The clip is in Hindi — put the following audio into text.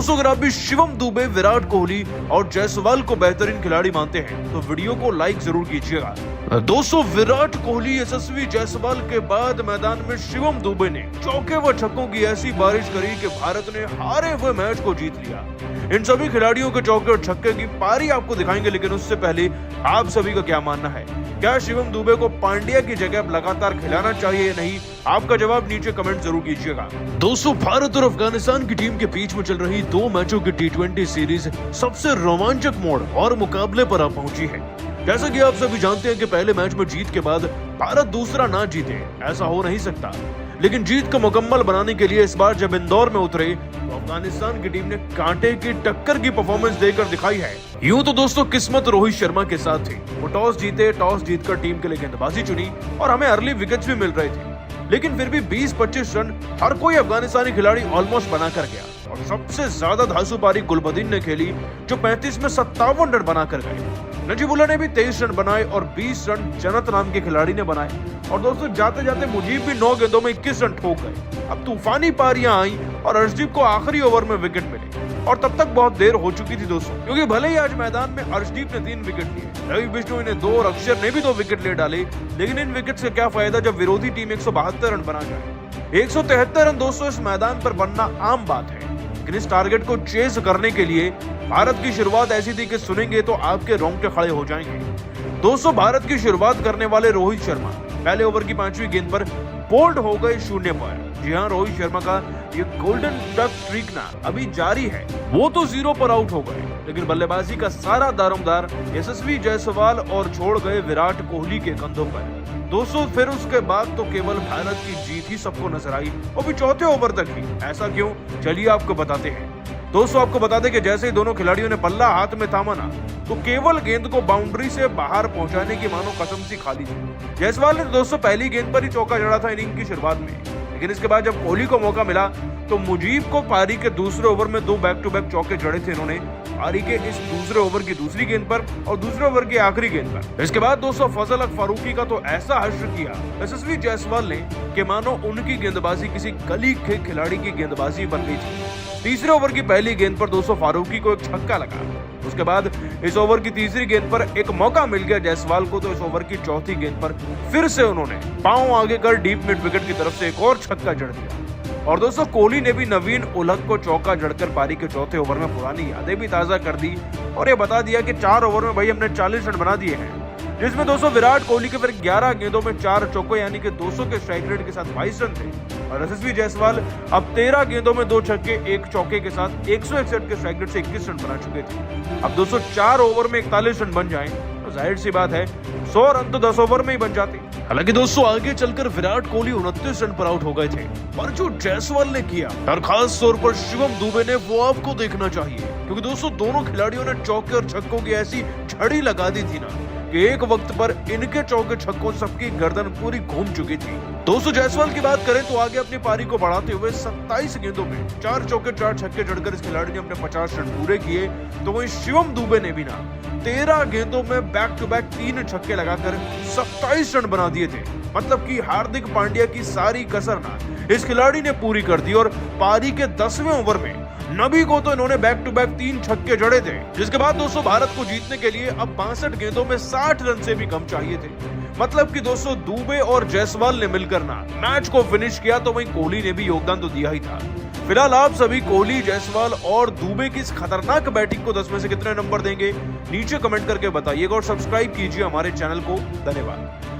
दोस्तों अगर आप भी शिवम दुबे, विराट कोहली और जायसवाल को बेहतरीन खिलाड़ी मानते हैं तो वीडियो को लाइक जरूर कीजिएगा। दोस्तों विराट कोहली, यशस्वी जायसवाल के बाद मैदान में शिवम दुबे ने चौके व छक्कों की ऐसी बारिश करी कि भारत ने हारे हुए मैच को जीत लिया। इन सभी खिलाड़ियों के चौके और छक्के की पारी आपको दिखाएंगे, लेकिन उससे पहले आप सभी का क्या मानना है? क्या शिवम दुबे को पांड्या की जगह लगातार खिलाना चाहिए या नहीं? आपका जवाब नीचे कमेंट जरूर कीजिएगा। दोस्तों भारत और अफगानिस्तान की टीम के बीच में चल रही 2 मैचों की T20 सीरीज सबसे रोमांचक मोड़ और मुकाबले पर आ पहुंची है। जैसा कि आप सभी जानते हैं कि पहले मैच में जीत के बाद भारत दूसरा ना जीते, ऐसा हो नहीं सकता। लेकिन जीत को मुकम्मल बनाने के लिए इस बार जब इंदौर में उतरे तो अफगानिस्तान की टीम ने कांटे की टक्कर की परफॉर्मेंस देकर दिखाई है। यूं तो दोस्तों किस्मत रोहित शर्मा के साथ थी। वो टॉस जीतकर टीम के लिए गेंदबाजी चुनी और हमें अर्ली विकेट्स भी मिल रहे थे, लेकिन फिर भी 20-25 रन हर कोई अफगानिस्तानी खिलाड़ी ऑलमोस्ट बना कर गया। और सबसे ज्यादा धांसू पारी गुलबदीन ने खेली, जो 35 में 57 रन बना कर गए। नजीबुल्लाह ने भी 23 रन बनाए और 20 रन जन्नत नाम के खिलाड़ी ने बनाए। और दोस्तों जाते जाते मुजीब भी 9 गेंदों में 21 रन ठोक गए। अब तूफानी पारियां आई और अर्शदीप को आखिरी ओवर में विकेट मिले, और तब तक बहुत देर हो चुकी थी दोस्तों, क्योंकि भले ही आज मैदान में अर्शदीप ने 3 विकेट लिए, रवि बिश्नोई ने 2 और अक्षर ने भी 2 विकेट ले डाले, लेकिन इन विकेट्स का क्या फायदा जब विरोधी टीम 172 रन बना जाए। 173 रन दोस्तों इस मैदान पर बनना आम बात है, लेकिन इस टारगेट को चेस करने के लिए भारत की शुरुआत ऐसी थी कि सुनेंगे तो आपके रोंगटे खड़े हो जाएंगे। दोस्तों भारत की शुरुआत करने वाले रोहित शर्मा पहले ओवर की 5वीं गेंद पर बोल्ड हो गए 0 पर। जी हां, रोहित शर्मा का ये गोल्डन डक स्ट्रीक ना अभी जारी है। वो तो 0 पर आउट हो गए, लेकिन बल्लेबाजी का सारा दारोमदार यशस्वी जायसवाल और छोड़ गए विराट कोहली के कंधों पर। दोस्तों फिर उसके बाद तो केवल भारत की जीत ही सबको नजर आई, वो भी चौथे ओवर तक ही। ऐसा क्यों, चलिए आपको बताते हैं। दोस्तों आपको बता दें कि जैसे ही दोनों खिलाड़ियों ने बल्ला हाथ में थामा ना, तो केवल गेंद को बाउंड्री से बाहर पहुंचाने की मानो कसम सी खा ली थी। जायसवाल ने दोस्तों पहली गेंद पर ही चौका जड़ा था इनिंग की शुरुआत में, लेकिन इसके बाद जब कोहली को मौका मिला तो मुजीब को पारी के दूसरे ओवर में 2 बैक टू बैक चौके जड़े थे इन्होंने, पारी के इस दूसरे ओवर की दूसरी गेंद पर और दूसरे ओवर की आखिरी गेंद पर। इसके बाद दोस्तों फजल हक फारूकी का तो ऐसा हश्र किया यशस्वी जायसवाल ने कि मानो उनकी गेंदबाजी किसी गली के खिलाड़ी की गेंदबाजी बन गई थी। तीसरे ओवर की पहली गेंद पर दोस्तों फारूकी को एक छक्का लगा। उसके बाद इस ओवर की तीसरी गेंद पर एक मौका मिल गया जायसवाल को, तो इस ओवर की चौथी गेंद पर फिर से उन्होंने पांव आगे कर डीप मिड विकेट की तरफ से एक और छक्का जड़ दिया। और दोस्तों कोहली ने भी नवीन उलहक को चौका जड़कर पारी के चौथे ओवर में पुरानी यादें भी ताजा कर दी और ये बता दिया कि 4 ओवर में भाई हमने 40 रन बना दिए हैं, जिसमें दोस्तों विराट कोहली के फिर 11 गेंदों में 4 चौके यानी कि 200 के स्ट्राइक रेट के साथ 22 रन थे, और यशस्वी जायसवाल अब 13 गेंदों में 2 छक्के 1 चौके के साथ 161 के स्ट्राइक रेट से 21 रन बना चुके थे। अब दोस्तों 4 ओवर में 41 रन बन जाएं तो जाहिर सी बात है 100 रन तो 10 ओवर में ही बन जाते। हालांकि दोस्तों आगे चलकर विराट कोहली 29 रन पर आउट हो गए थे, पर जो जायसवाल ने किया और खास तौर पर शिवम दुबे ने, वो आपको देखना चाहिए, क्योंकि दोस्तों दोनों खिलाड़ियों ने चौके और छक्कों की ऐसी छड़ी लगा दी थी ना कि एक वक्त पर इनके चौके छक्कों सबकी गर्दन पूरी घूम चुकी थी। दोस्तों जायसवाल की बात करें तो आगे अपनी पारी को बढ़ाते हुए 27 गेंदों में 4 चौके 4 छक्के जड़कर इस खिलाड़ी ने अपने 50 रन पूरे किए, तो वहीं शिवम दुबे ने भी ना 13 गेंदों में बैक टू बैक 3 छक्के लगाकर 27 रन बना दिए थे। मतलब कि हार्दिक पांड्या की सारी कसर ना इस खिलाड़ी ने पूरी कर दी, और पारी के 10वें ओवर में नबी को तो इन्होंने बैक टू बैक 3 छक्के जड़े थे, जिसके बाद दोस्तों भारत को जीतने के लिए अब 62 गेंदों में 60 रन से भी कम चाहिए थे। मतलब कि दोस्तों दुबे और जायसवाल ने मिलकर ना मैच को फिनिश किया, तो वहीं कोहली ने भी योगदान तो दिया ही था। फिलहाल आप सभी कोहली, जायसवाल और दुबे की इस खतरनाक बैटिंग को 10 में से कितने नंबर देंगे नीचे कमेंट करके बताइएगा और सब्सक्राइब कीजिए हमारे चैनल को। धन्यवाद।